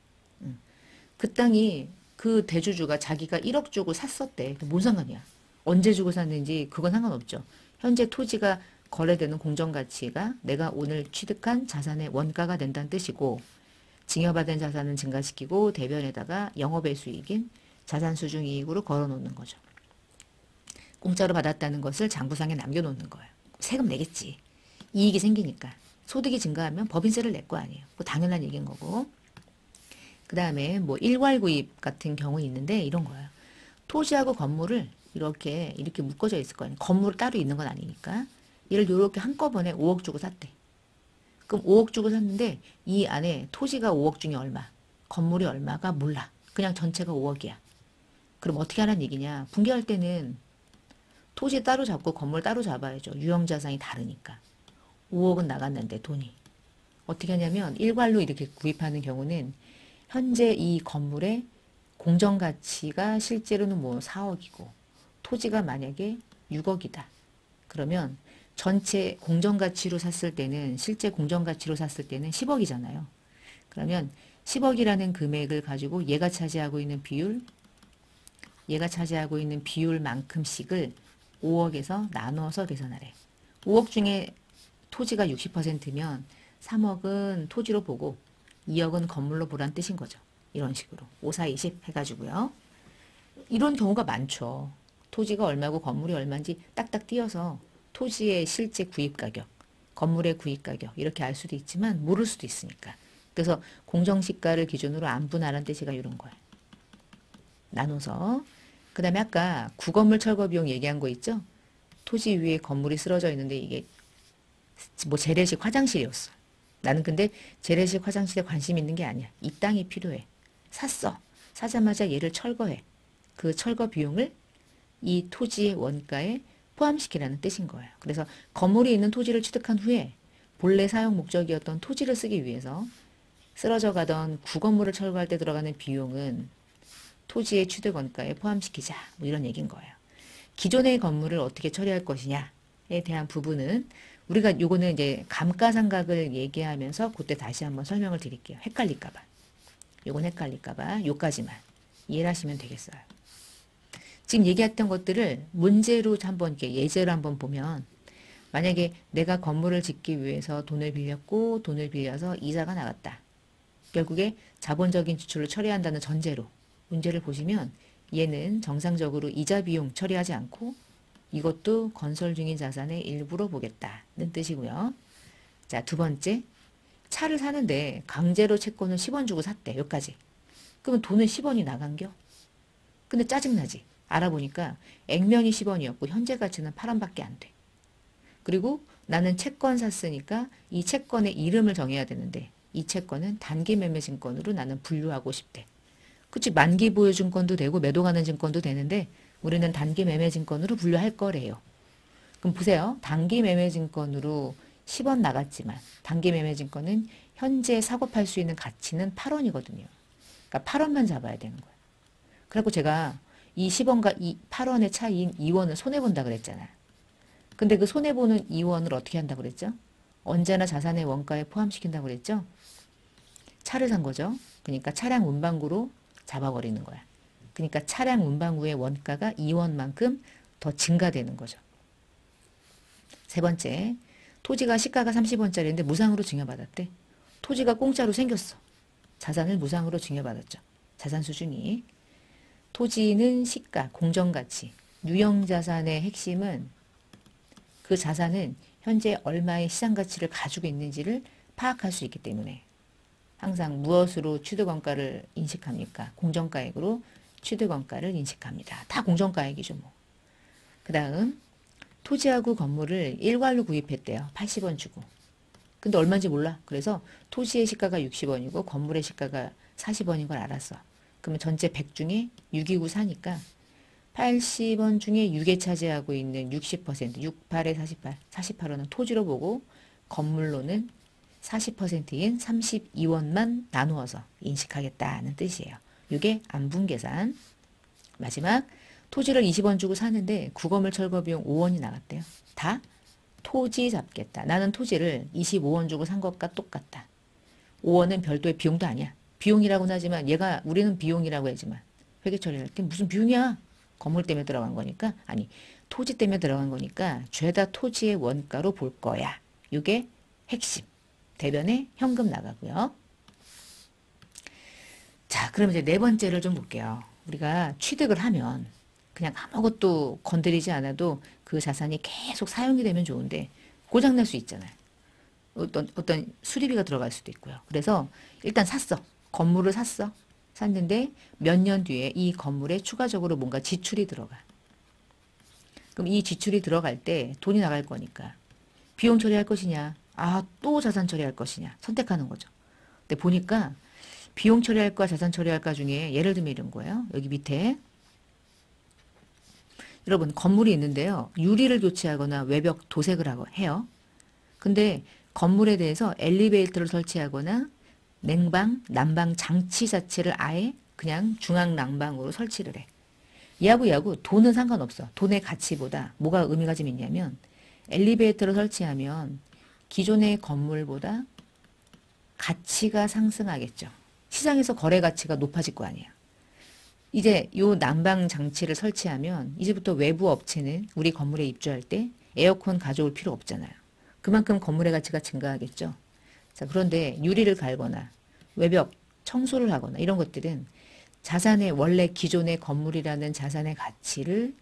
그 땅이 그 대주주가 자기가 1억 주고 샀었대. 뭔 상관이야. 언제 주고 샀는지 그건 상관없죠. 현재 토지가 거래되는 공정가치가 내가 오늘 취득한 자산의 원가가 된다는 뜻이고 증여받은 자산은 증가시키고 대변에다가 영업의 수익인 자산수중이익으로 걸어놓는 거죠. 공짜로 받았다는 것을 장부상에 남겨놓는 거예요. 세금 내겠지. 이익이 생기니까. 소득이 증가하면 법인세를 낼 거 아니에요. 뭐 당연한 얘기인 거고. 그 다음에 뭐 일괄구입 같은 경우 있는데 이런 거예요. 토지하고 건물을 이렇게 묶어져 있을 거 아니에요. 건물 따로 있는 건 아니니까. 얘를 이렇게 한꺼번에 5억 주고 샀대. 그럼 5억 주고 샀는데 이 안에 토지가 5억 중에 얼마, 건물이 얼마가 몰라. 그냥 전체가 5억이야. 그럼 어떻게 하라는 얘기냐. 분개할 때는 토지 따로 잡고 건물 따로 잡아야죠. 유형자산이 다르니까. 5억은 나갔는데 돈이. 어떻게 하냐면 일괄로 이렇게 구입하는 경우는 현재 이 건물의 공정가치가 실제로는 뭐 4억이고 토지가 만약에 6억이다. 그러면 전체 공정가치로 샀을 때는 실제 공정가치로 샀을 때는 10억이잖아요. 그러면 10억이라는 금액을 가지고 얘가 차지하고 있는 비율 얘가 차지하고 있는 비율만큼씩을 5억에서 나눠서 계산하래. 5억 중에 토지가 60%면 3억은 토지로 보고 2억은 건물로 보란 뜻인 거죠. 이런 식으로 5, 4, 20 해가지고요. 이런 경우가 많죠. 토지가 얼마고 건물이 얼마인지 딱딱 띄어서 토지의 실제 구입 가격, 건물의 구입 가격 이렇게 알 수도 있지만 모를 수도 있으니까. 그래서 공정시가를 기준으로 안분하라는 뜻이가 이런 거예요. 나눠서. 그 다음에 아까 구건물 철거 비용 얘기한 거 있죠? 토지 위에 건물이 쓰러져 있는데 이게 뭐 재래식 화장실이었어. 나는 근데 재래식 화장실에 관심 있는 게 아니야. 이 땅이 필요해. 샀어. 사자마자 얘를 철거해. 그 철거 비용을 이 토지의 원가에 포함시키라는 뜻인 거예요. 그래서 건물이 있는 토지를 취득한 후에 본래 사용 목적이었던 토지를 쓰기 위해서 쓰러져 가던 구건물을 철거할 때 들어가는 비용은 토지의 취득 원가에 포함시키자. 뭐 이런 얘기인 거예요. 기존의 건물을 어떻게 처리할 것이냐에 대한 부분은 우리가 요거는 이제 감가상각을 얘기하면서 그때 다시 한번 설명을 드릴게요. 헷갈릴까봐. 요건 헷갈릴까봐 요까지만 이해를 하시면 되겠어요. 지금 얘기했던 것들을 문제로 한번 이렇게 예제로 한번 보면 만약에 내가 건물을 짓기 위해서 돈을 빌렸고 돈을 빌려서 이자가 나갔다. 결국에 자본적인 지출을 처리한다는 전제로 문제를 보시면 얘는 정상적으로 이자 비용 처리하지 않고 이것도 건설 중인 자산의 일부로 보겠다는 뜻이고요. 자, 두 번째. 차를 사는데 강제로 채권을 10원 주고 샀대. 여기까지. 그러면 돈은 10원이 나간겨? 근데 짜증나지. 알아보니까 액면이 10원이었고 현재 가치는 8원밖에 안 돼. 그리고 나는 채권 샀으니까 이 채권의 이름을 정해야 되는데 이 채권은 단기 매매 증권으로 나는 분류하고 싶대. 그치, 만기 보유 증권도 되고 매도 가는 증권도 되는데 우리는 단기 매매 증권으로 분류할 거래요. 그럼 보세요. 단기 매매 증권으로 10원 나갔지만 단기 매매 증권은 현재 사고 팔 수 있는 가치는 8원이거든요. 그러니까 8원만 잡아야 되는 거예요. 그래갖고 제가 이 10원과 이 8원의 차이인 2원을 손해본다 그랬잖아. 근데 그 손해보는 2원을 어떻게 한다고 그랬죠? 언제나 자산의 원가에 포함시킨다고 그랬죠? 차를 산 거죠. 그러니까 차량 운반구로 잡아버리는 거야. 그러니까 차량 운반구의 원가가 2원만큼 더 증가되는 거죠. 세 번째, 토지가 시가가 30원짜리인데 무상으로 증여받았대. 토지가 공짜로 생겼어. 자산을 무상으로 증여받았죠. 자산 수준이. 토지는 시가, 공정가치, 유형자산의 핵심은 그 자산은 현재 얼마의 시장가치를 가지고 있는지를 파악할 수 있기 때문에 항상 무엇으로 취득원가를 인식합니까? 공정가액으로 취득원가를 인식합니다. 다 공정가액이죠. 뭐. 그 다음 토지하고 건물을 일괄로 구입했대요. 80원 주고. 근데 얼마인지 몰라. 그래서 토지의 시가가 60원이고 건물의 시가가 40원인 걸 알았어. 그러면 전체 100 중에 6이고 사니까 80원 중에 6에 차지하고 있는 60%, 68에 48, 48원은 토지로 보고 건물로는 40%인 32원만 나누어서 인식하겠다는 뜻이에요. 이게 안분계산. 마지막 토지를 20원 주고 사는데 구건물 철거 비용 5원이 나갔대요. 다 토지 잡겠다. 나는 토지를 25원 주고 산 것과 똑같다. 5원은 별도의 비용도 아니야. 비용이라고는 하지만 얘가 우리는 비용이라고 하지만 회계 처리할 때 무슨 비용이야? 건물 때문에 들어간 거니까 아니 토지 때문에 들어간 거니까 죄다 토지의 원가로 볼 거야. 이게 핵심. 대변에 현금 나가고요. 자, 그럼 이제 네 번째를 좀 볼게요. 우리가 취득을 하면 그냥 아무것도 건드리지 않아도 그 자산이 계속 사용이 되면 좋은데 고장날 수 있잖아요. 어떤 수리비가 들어갈 수도 있고요. 그래서 일단 샀어. 건물을 샀어. 샀는데 몇 년 뒤에 이 건물에 추가적으로 뭔가 지출이 들어가. 그럼 이 지출이 들어갈 때 돈이 나갈 거니까 비용 처리할 것이냐, 또 자산 처리할 것이냐 선택하는 거죠. 근데 보니까 비용 처리할까 자산 처리할까 중에 예를 들면 이런 거예요. 여기 밑에 여러분 건물이 있는데요. 유리를 교체하거나 외벽 도색을 해요. 근데 건물에 대해서 엘리베이터를 설치하거나 냉방, 난방 장치 자체를 아예 그냥 중앙 난방으로 설치를 해. 얘하고 돈은 상관없어. 돈의 가치보다 뭐가 의미가 좀 있냐면 엘리베이터를 설치하면 기존의 건물보다 가치가 상승하겠죠. 시장에서 거래 가치가 높아질 거 아니에요. 이제 요 난방 장치를 설치하면 이제부터 외부 업체는 우리 건물에 입주할 때 에어컨 가져올 필요 없잖아요. 그만큼 건물의 가치가 증가하겠죠. 자, 그런데 유리를 갈거나 외벽 청소를 하거나 이런 것들은 자산의 원래 기존의 건물이라는 자산의 가치를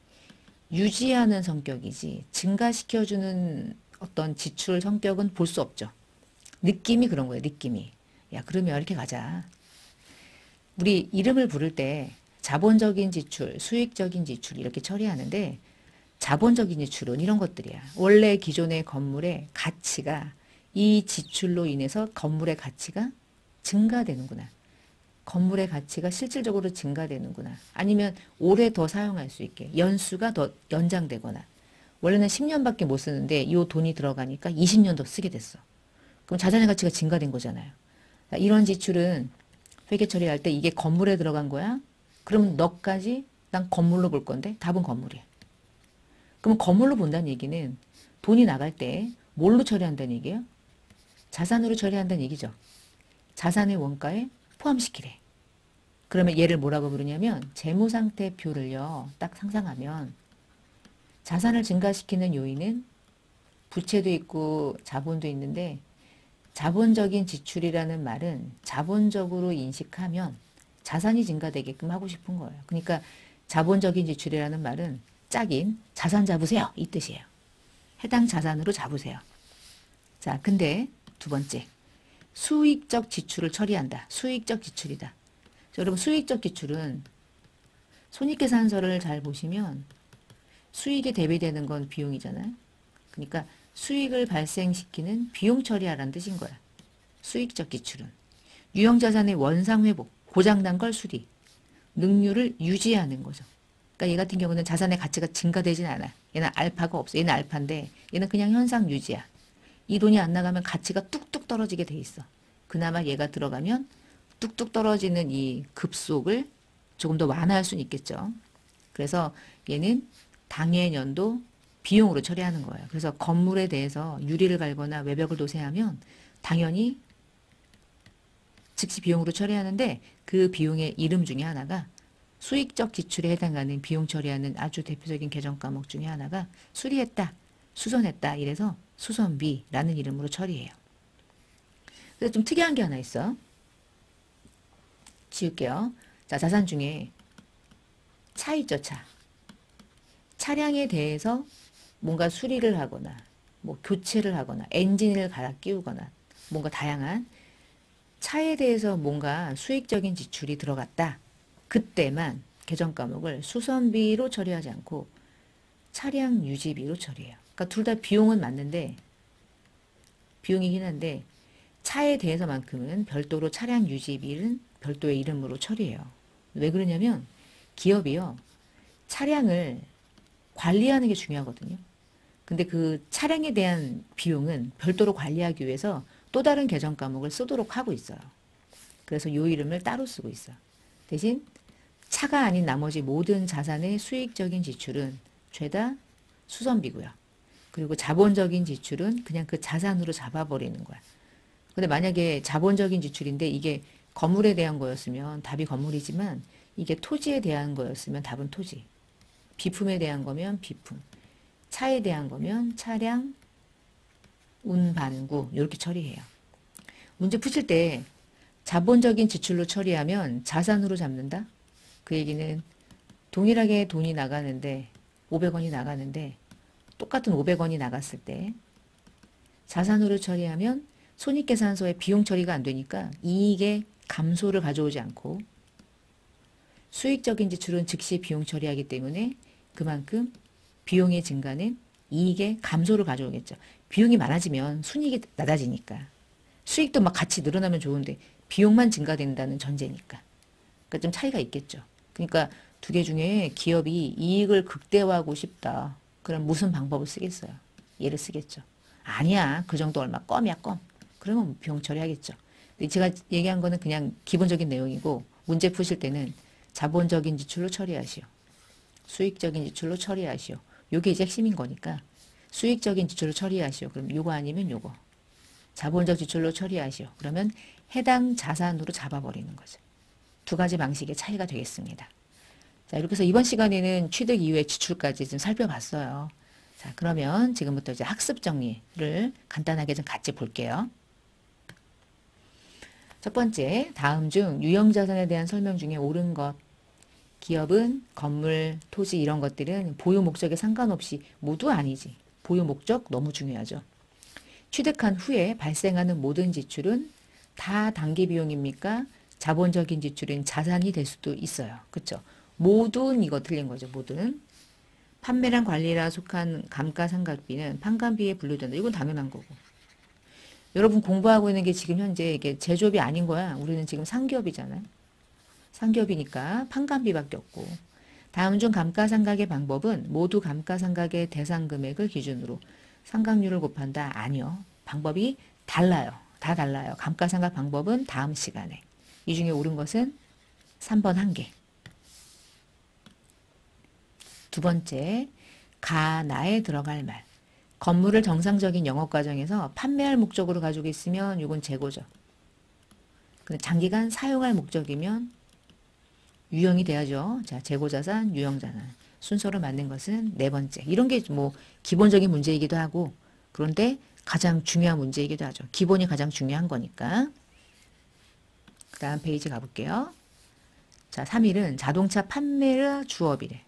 유지하는 성격이지 증가시켜주는 어떤 지출 성격은 볼 수 없죠. 느낌이 그런 거예요. 느낌이. 야, 그러면 이렇게 가자. 우리 이름을 부를 때 자본적인 지출, 수익적인 지출 이렇게 처리하는데 자본적인 지출은 이런 것들이야. 원래 기존의 건물의 가치가 이 지출로 인해서 건물의 가치가 증가되는구나. 건물의 가치가 실질적으로 증가되는구나. 아니면 오래 더 사용할 수 있게 연수가 더 연장되거나 원래는 10년밖에 못 쓰는데 이 돈이 들어가니까 20년 더 쓰게 됐어. 그럼 자산의 가치가 증가된 거잖아요. 이런 지출은 회계 처리할 때 이게 건물에 들어간 거야? 그럼 너까지 난 건물로 볼 건데 답은 건물이야. 그럼 건물로 본다는 얘기는 돈이 나갈 때 뭘로 처리한다는 얘기예요? 자산으로 처리한다는 얘기죠. 자산의 원가에 포함시키래. 그러면 얘를 뭐라고 부르냐면 재무상태표를요. 딱 상상하면 자산을 증가시키는 요인은 부채도 있고 자본도 있는데 자본적인 지출이라는 말은 자본적으로 인식하면 자산이 증가되게끔 하고 싶은 거예요. 그러니까 자본적인 지출이라는 말은 짝인 자산 잡으세요. 이 뜻이에요. 해당 자산으로 잡으세요. 자, 근데 두 번째. 수익적 지출을 처리한다. 수익적 지출이다. 자, 여러분 수익적 지출은 손익계산서를 잘 보시면 수익에 대비되는 건 비용이잖아요. 그러니까 수익을 발생시키는 비용 처리하라는 뜻인 거야. 수익적 지출은. 유형자산의 원상회복, 고장난 걸 수리, 능률을 유지하는 거죠. 그러니까 얘 같은 경우는 자산의 가치가 증가되진 않아. 얘는 알파가 없어. 얘는 알파인데 얘는 그냥 현상 유지야. 이 돈이 안 나가면 가치가 뚝뚝 떨어지게 돼 있어. 그나마 얘가 들어가면 뚝뚝 떨어지는 이 급속을 조금 더 완화할 수는 있겠죠. 그래서 얘는 당해년도 비용으로 처리하는 거예요. 그래서 건물에 대해서 유리를 갈거나 외벽을 도세하면 당연히 즉시 비용으로 처리하는데 그 비용의 이름 중에 하나가 수익적 지출에 해당하는 비용 처리하는 아주 대표적인 개정 과목 중에 하나가 수리했다, 수선했다 이래서 수선비라는 이름으로 처리해요. 그래서 좀 특이한 게 하나 있어. 지울게요. 자, 자산 중에 차 있죠, 차. 차량에 대해서 뭔가 수리를 하거나 뭐 교체를 하거나 엔진을 갈아 끼우거나 뭔가 다양한 차에 대해서 뭔가 수익적인 지출이 들어갔다. 그때만 개정 과목을 수선비로 처리하지 않고 차량 유지비로 처리해요. 그러니까 둘 다 비용은 맞는데 비용이긴 한데 차에 대해서만큼은 별도로 차량 유지비는 별도의 이름으로 처리해요. 왜 그러냐면 기업이요. 차량을 관리하는 게 중요하거든요. 근데 그 차량에 대한 비용은 별도로 관리하기 위해서 또 다른 개정 과목을 쓰도록 하고 있어요. 그래서 이 이름을 따로 쓰고 있어요. 대신 차가 아닌 나머지 모든 자산의 수익적인 지출은 죄다 수선비고요. 그리고 자본적인 지출은 그냥 그 자산으로 잡아버리는 거야. 근데 만약에 자본적인 지출인데 이게 건물에 대한 거였으면 답이 건물이지만 이게 토지에 대한 거였으면 답은 토지. 비품에 대한 거면 비품. 차에 대한 거면 차량, 운반구 이렇게 처리해요. 문제 푸실 때 자본적인 지출로 처리하면 자산으로 잡는다? 그 얘기는 동일하게 돈이 나가는데 500원이 나가는데 똑같은 500원이 나갔을 때 자산으로 처리하면 손익계산서에 비용 처리가 안 되니까 이익의 감소를 가져오지 않고 수익적인 지출은 즉시 비용 처리하기 때문에 그만큼 비용의 증가는 이익의 감소를 가져오겠죠. 비용이 많아지면 순이익이 낮아지니까. 수익도 막 같이 늘어나면 좋은데 비용만 증가된다는 전제니까. 그러니까 좀 차이가 있겠죠. 그러니까 두 개 중에 기업이 이익을 극대화하고 싶다. 그럼 무슨 방법을 쓰겠어요? 얘를 쓰겠죠. 아니야. 그 정도 얼마 껌이야 껌. 그러면 비용 처리하겠죠. 제가 얘기한 거는 그냥 기본적인 내용이고 문제 푸실 때는 자본적인 지출로 처리하시오. 수익적인 지출로 처리하시오. 요게 이제 핵심인 거니까 수익적인 지출로 처리하시오. 그럼 요거 아니면 요거. 자본적 지출로 처리하시오. 그러면 해당 자산으로 잡아버리는 거죠. 두 가지 방식의 차이가 되겠습니다. 자, 이렇게 해서 이번 시간에는 취득 이후의 지출까지 좀 살펴봤어요. 자, 그러면 지금부터 이제 학습 정리를 간단하게 좀 같이 볼게요. 첫 번째, 다음 중 유형자산에 대한 설명 중에 옳은 것. 기업은 건물, 토지 이런 것들은 보유 목적에 상관없이 모두 아니지. 보유 목적 너무 중요하죠. 취득한 후에 발생하는 모든 지출은 다 단기 비용입니까? 자본적인 지출인 자산이 될 수도 있어요. 그렇죠? 모든 이거 틀린 거죠. 모든. 판매랑 관리라 속한 감가상각비는 판관비에 분류된다. 이건 당연한 거고. 여러분 공부하고 있는 게 지금 현재 이게 제조업이 아닌 거야. 우리는 지금 상기업이잖아요. 상기업이니까 판관비밖에 없고. 다음 중 감가상각의 방법은 모두 감가상각의 대상 금액을 기준으로 상각률을 곱한다. 아니요. 방법이 달라요. 다 달라요. 감가상각 방법은 다음 시간에. 이 중에 옳은 것은 3번 한 개. 두 번째, 가나에 들어갈 말. 건물을 정상적인 영업 과정에서 판매할 목적으로 가지고 있으면 이건 재고죠. 근데 장기간 사용할 목적이면 유형이 돼야죠. 자, 재고자산, 유형자산. 순서로 맞는 것은 네 번째. 이런 게 뭐 기본적인 문제이기도 하고 그런데 가장 중요한 문제이기도 하죠. 기본이 가장 중요한 거니까. 그 다음 페이지 가볼게요. 자, 3일은 자동차 판매를 주업이래.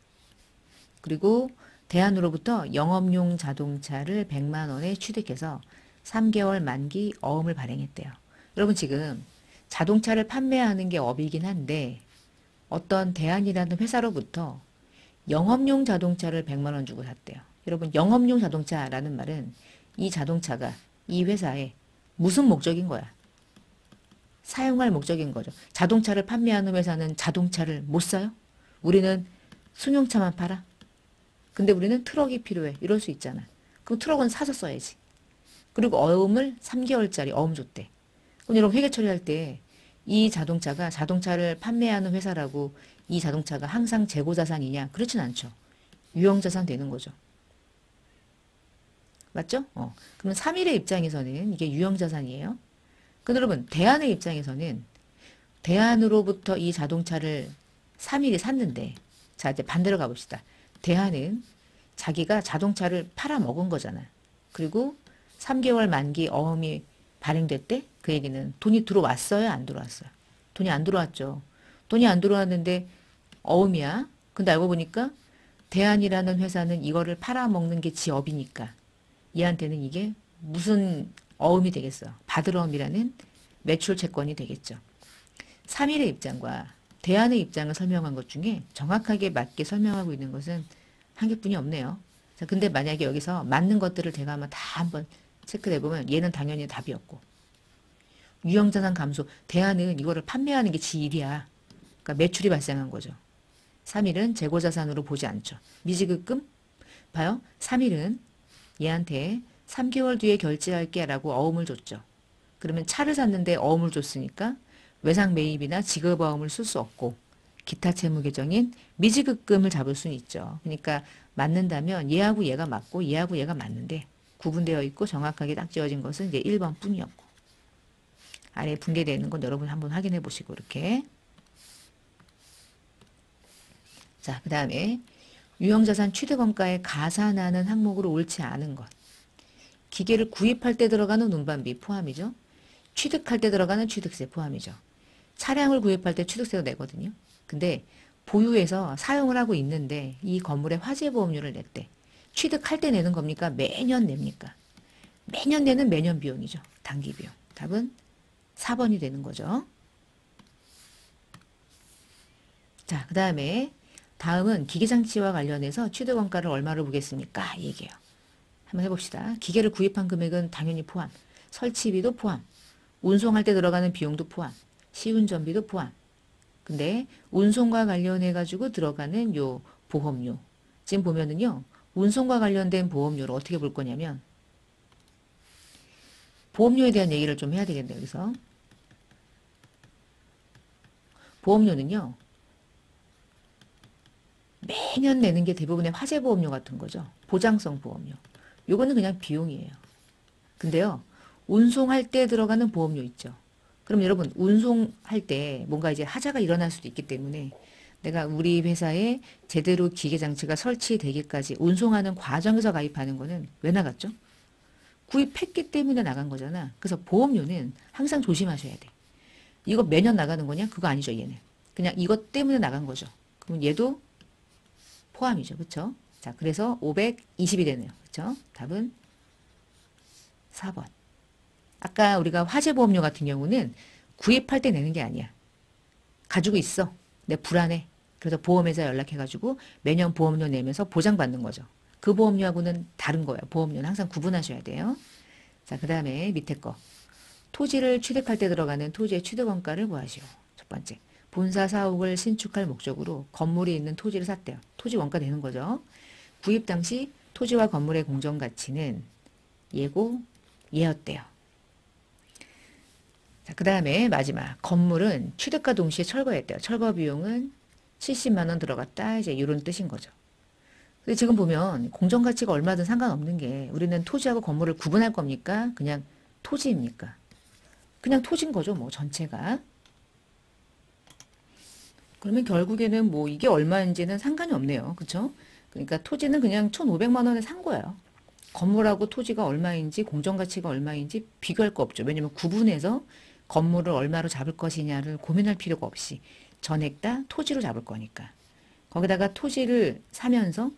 그리고 대안으로부터 영업용 자동차를 100만 원에 취득해서 3개월 만기 어음을 발행했대요. 여러분 지금 자동차를 판매하는 게 업이긴 한데 어떤 대안이라는 회사로부터 영업용 자동차를 100만 원 주고 샀대요. 여러분 영업용 자동차라는 말은 이 자동차가 이 회사에 무슨 목적인 거야? 사용할 목적인 거죠. 자동차를 판매하는 회사는 자동차를 못 사요? 우리는 승용차만 팔아? 근데 우리는 트럭이 필요해. 이럴 수 있잖아. 그럼 트럭은 사서 써야지. 그리고 어음을 3개월짜리 어음 줬대. 그럼 여러분 회계 처리할 때 이 자동차가 자동차를 판매하는 회사라고 이 자동차가 항상 재고자산이냐? 그렇진 않죠. 유형자산 되는 거죠. 맞죠? 그러면 3일의 입장에서는 이게 유형자산이에요. 근데 여러분 대안의 입장에서는 대안으로부터 이 자동차를 3일이 샀는데 자 이제 반대로 가봅시다. 대안은 자기가 자동차를 팔아먹은 거잖아. 그리고 3개월 만기 어음이 발행됐대? 그 얘기는 돈이 들어왔어요? 안 들어왔어요? 돈이 안 들어왔죠. 돈이 안 들어왔는데 어음이야. 근데 알고 보니까 대안이라는 회사는 이거를 팔아먹는 게 지업이니까 얘한테는 이게 무슨 어음이 되겠어. 받을 어음이라는 매출 채권이 되겠죠. 3일의 입장과 대안의 입장을 설명한 것 중에 정확하게 맞게 설명하고 있는 것은 한 개뿐이 없네요. 자, 근데 만약에 여기서 맞는 것들을 제가 한번 체크해 보면 얘는 당연히 답이었고 유형자산 감소 대안은 이거를 판매하는 게 지 일이야. 그러니까 매출이 발생한 거죠. 3일은 재고자산으로 보지 않죠. 미지급금 봐요. 3일은 얘한테 3개월 뒤에 결제할게 라고 어음을 줬죠. 그러면 차를 샀는데 어음을 줬으니까 외상 매입이나 지급어음을 쓸 수 없고 기타 채무 계정인 미지급금을 잡을 수는 있죠. 그러니까 맞는다면 얘하고 얘가 맞고 얘하고 얘가 맞는데 구분되어 있고 정확하게 딱 지어진 것은 이제 1번 뿐이었고 아래 분개되어 있는 건 여러분 한번 확인해 보시고 이렇게 자, 그 다음에 유형자산 취득원가에 가산하는 항목으로 옳지 않은 것 기계를 구입할 때 들어가는 운반비 포함이죠. 취득할 때 들어가는 취득세 포함이죠. 차량을 구입할 때 취득세도 내거든요. 근데 보유해서 사용을 하고 있는데 이 건물에 화재보험료를 냈대. 취득할 때 내는 겁니까? 매년 냅니까? 매년 내는 매년 비용이죠. 단기 비용. 답은 4번이 되는 거죠. 자, 그 다음에 다음은 기계장치와 관련해서 취득원가를 얼마로 보겠습니까? 얘기해요. 한번 해봅시다. 기계를 구입한 금액은 당연히 포함. 설치비도 포함. 운송할 때 들어가는 비용도 포함. 시운전비도 포함. 근데 운송과 관련해 가지고 들어가는 요 보험료. 지금 보면은요. 운송과 관련된 보험료를 어떻게 볼 거냐면 보험료에 대한 얘기를 좀 해야 되겠네요. 여기서. 보험료는요. 매년 내는 게 대부분의 화재보험료 같은 거죠. 보장성 보험료. 요거는 그냥 비용이에요. 근데요. 운송할 때 들어가는 보험료 있죠. 그럼 여러분 운송할 때 뭔가 이제 하자가 일어날 수도 있기 때문에 내가 우리 회사에 제대로 기계장치가 설치되기까지 운송하는 과정에서 가입하는 거는 왜 나갔죠? 구입했기 때문에 나간 거잖아. 그래서 보험료는 항상 조심하셔야 돼. 이거 매년 나가는 거냐? 그거 아니죠, 얘는. 그냥 이것 때문에 나간 거죠. 그럼 얘도 포함이죠. 그쵸? 자, 그래서 520이 되네요. 그쵸? 답은 4번. 아까 우리가 화재보험료 같은 경우는 구입할 때 내는 게 아니야. 가지고 있어. 내 불안해. 그래서 보험회사 연락해가지고 매년 보험료 내면서 보장받는 거죠. 그 보험료하고는 다른 거예요. 보험료는 항상 구분하셔야 돼요. 자, 그 다음에 밑에 거. 토지를 취득할 때 들어가는 토지의 취득원가를 구하시오. 첫 번째. 본사 사옥을 신축할 목적으로 건물이 있는 토지를 샀대요. 토지 원가 되는 거죠. 구입 당시 토지와 건물의 공정가치는 예고, 예였대요. 자, 그 다음에 마지막. 건물은 취득과 동시에 철거했대요. 철거 비용은 70만 원 들어갔다. 이제 이런 뜻인 거죠. 근데 지금 보면 공정가치가 얼마든 상관없는 게 우리는 토지하고 건물을 구분할 겁니까? 그냥 토지입니까? 그냥 토지인 거죠. 뭐 전체가. 그러면 결국에는 뭐 이게 얼마인지는 상관이 없네요. 그쵸? 그러니까 토지는 그냥 1,500만 원에 산 거예요. 건물하고 토지가 얼마인지 공정가치가 얼마인지 비교할 거 없죠. 왜냐면 구분해서 건물을 얼마로 잡을 것이냐를 고민할 필요가 없이 전액 다 토지로 잡을 거니까. 거기다가 토지를 사면서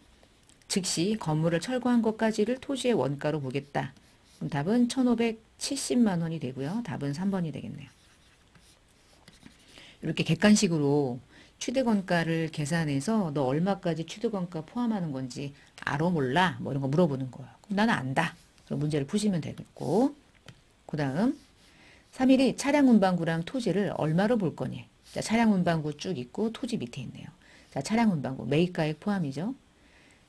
즉시 건물을 철거한 것까지를 토지의 원가로 보겠다. 그럼 답은 1,570만 원이 되고요. 답은 3번이 되겠네요. 이렇게 객관식으로 취득원가를 계산해서 너 얼마까지 취득원가 포함하는 건지 알아 몰라? 뭐 이런 거 물어보는 거예요. 그럼 나는 안다. 그럼 문제를 푸시면 되겠고. 그 다음 3일이 차량 운반구랑 토지를 얼마로 볼 거니? 자, 차량 운반구 쭉 있고 토지 밑에 있네요. 자, 차량 운반구 매입가액 포함이죠.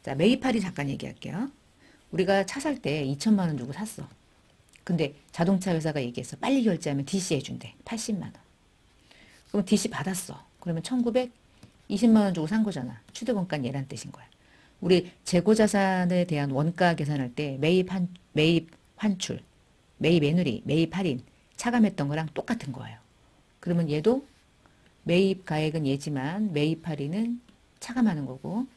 자, 매입할인 잠깐 얘기할게요. 우리가 차 살 때 2천만 원 주고 샀어. 근데 자동차 회사가 얘기했어. 빨리 결제하면 DC 해준대. 80만 원. 그럼 DC 받았어. 그러면 1,920만 원 주고 산 거잖아. 취득원가는 얘란 뜻인 거야. 우리 재고자산에 대한 원가 계산할 때 매입 환출, 매입 애누리, 매입 할인 차감했던 거랑 똑같은 거예요. 그러면 얘도 매입 가액은 얘지만 매입 할인은 차감하는 거고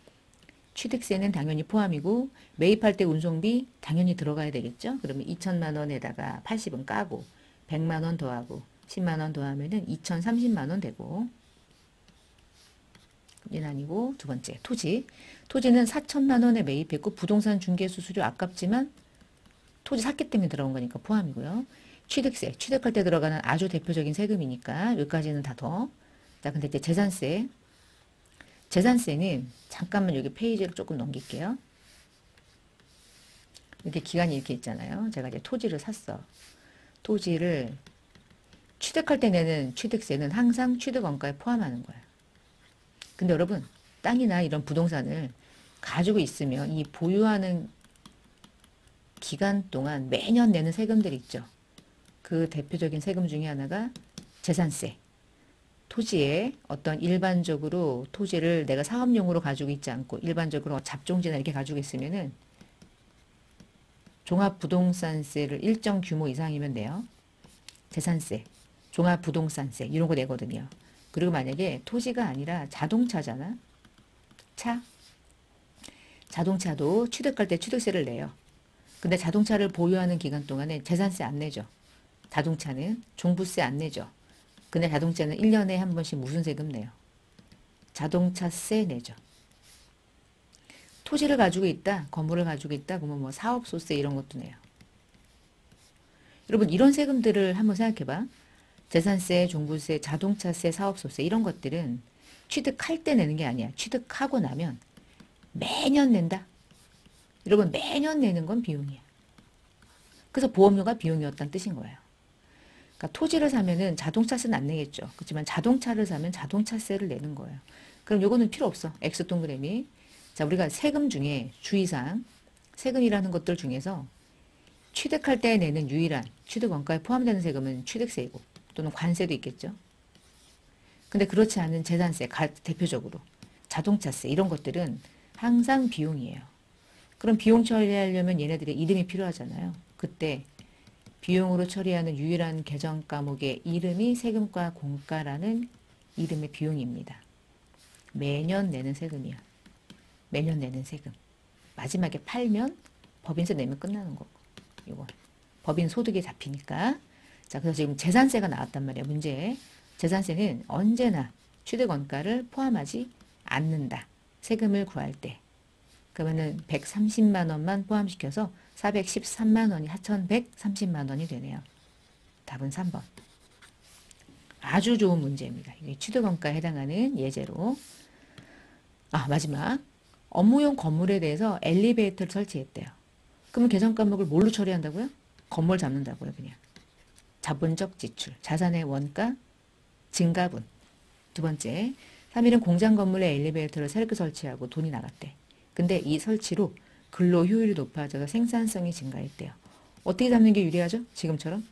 취득세는 당연히 포함이고 매입할 때 운송비 당연히 들어가야 되겠죠. 그러면 2천만 원에다가 80은 까고 100만 원 더하고 10만 원 더하면은 2,030만 원 되고 얘는 아니고 두 번째 토지. 토지는 4천만 원에 매입했고 부동산 중개 수수료 아깝지만 토지 샀기 때문에 들어온 거니까 포함이고요. 취득세. 취득할 때 들어가는 아주 대표적인 세금이니까 여기까지는 다 더. 자, 근데 이제 재산세. 재산세는 잠깐만 여기 페이지를 조금 넘길게요. 이렇게 기간이 이렇게 있잖아요. 제가 이제 토지를 샀어. 토지를 취득할 때 내는 취득세는 항상 취득원가에 포함하는 거예요. 근데 여러분 땅이나 이런 부동산을 가지고 있으면 이 보유하는 기간 동안 매년 내는 세금들이 있죠. 그 대표적인 세금 중에 하나가 재산세. 토지에 어떤 일반적으로 토지를 내가 사업용으로 가지고 있지 않고 일반적으로 잡종지나 이렇게 가지고 있으면은 종합부동산세를 일정 규모 이상이면 내요. 재산세, 종합부동산세 이런 거 내거든요. 그리고 만약에 토지가 아니라 자동차잖아. 차. 자동차도 취득할 때 취득세를 내요. 근데 자동차를 보유하는 기간 동안에 재산세 안 내죠. 자동차는 종부세 안 내죠. 근데 자동차는 1년에 한 번씩 무슨 세금 내요? 자동차세 내죠. 토지를 가지고 있다, 건물을 가지고 있다, 그러면 뭐 사업소세 이런 것도 내요. 여러분 이런 세금들을 한번 생각해봐. 재산세, 종부세, 자동차세, 사업소세 이런 것들은 취득할 때 내는 게 아니야. 취득하고 나면 매년 낸다. 여러분 매년 내는 건 비용이야. 그래서 보험료가 비용이었다는 뜻인 거예요. 그러니까 토지를 사면은 자동차세는 안 내겠죠. 그렇지만 자동차를 사면 자동차세를 내는 거예요. 그럼 요거는 필요 없어. X 동그라미. 자, 우리가 세금 중에 주의사항, 세금이라는 것들 중에서 취득할 때 내는 유일한 취득원가에 포함되는 세금은 취득세이고 또는 관세도 있겠죠. 근데 그렇지 않은 재산세, 대표적으로 자동차세 이런 것들은 항상 비용이에요. 그럼 비용 처리하려면 얘네들의 이름이 필요하잖아요. 그때 비용으로 처리하는 유일한 계정 과목의 이름이 세금과 공가라는 이름의 비용입니다. 매년 내는 세금이야. 매년 내는 세금. 마지막에 팔면 법인세 내면 끝나는 거고. 이거 법인 소득에 잡히니까. 자, 그래서 지금 재산세가 나왔단 말이야. 문제에. 재산세는 언제나 취득 원가를 포함하지 않는다. 세금을 구할 때. 그러면은 130만 원만 포함시켜서 413만 원이 4,130만 원이 되네요. 답은 3번. 아주 좋은 문제입니다. 이게 취득원가에 해당하는 예제로. 아, 마지막. 업무용 건물에 대해서 엘리베이터를 설치했대요. 그러면 계산 과목을 뭘로 처리한다고요? 건물 잡는다고요, 그냥. 자본적 지출, 자산의 원가, 증가분. 두 번째, 3일은 공장 건물에 엘리베이터를 새롭게 설치하고 돈이 나갔대. 근데 이 설치로 근로 효율이 높아져서 생산성이 증가했대요. 어떻게 잡는 게 유리하죠? 지금처럼?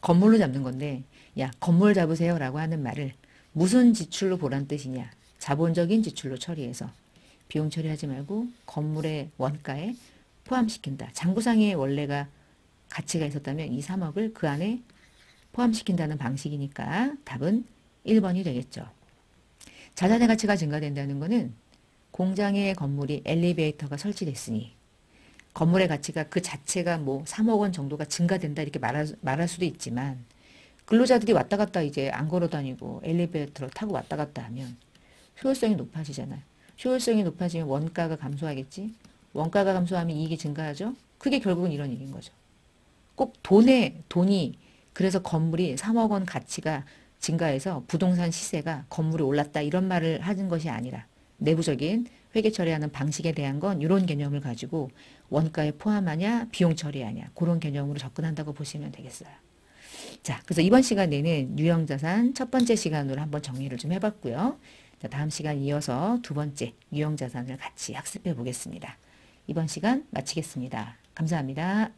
건물로 잡는 건데, 야, 건물 잡으세요 라고 하는 말을 무슨 지출로 보란 뜻이냐? 자본적인 지출로 처리해서 비용 처리하지 말고 건물의 원가에 포함시킨다. 장부상의 원래가 가치가 있었다면 이 3억을 그 안에 포함시킨다는 방식이니까 답은 1번이 되겠죠. 자산의 가치가 증가된다는 것은 공장의 건물이 엘리베이터가 설치됐으니 건물의 가치가 그 자체가 뭐 3억 원 정도가 증가된다 이렇게 말할 수도 있지만 근로자들이 왔다 갔다 이제 안 걸어 다니고 엘리베이터로 타고 왔다 갔다 하면 효율성이 높아지잖아요. 효율성이 높아지면 원가가 감소하겠지. 원가가 감소하면 이익이 증가하죠. 그게 결국은 이런 얘기인 거죠. 꼭 돈이 그래서 건물이 3억 원 가치가 증가해서 부동산 시세가 건물이 올랐다 이런 말을 하는 것이 아니라 내부적인 회계 처리하는 방식에 대한 건 이런 개념을 가지고 원가에 포함하냐 비용 처리하냐 그런 개념으로 접근한다고 보시면 되겠어요. 자, 그래서 이번 시간에는 유형자산 첫 번째 시간으로 한번 정리를 좀 해봤고요. 자, 다음 시간 이어서 두 번째 유형자산을 같이 학습해 보겠습니다. 이번 시간 마치겠습니다. 감사합니다.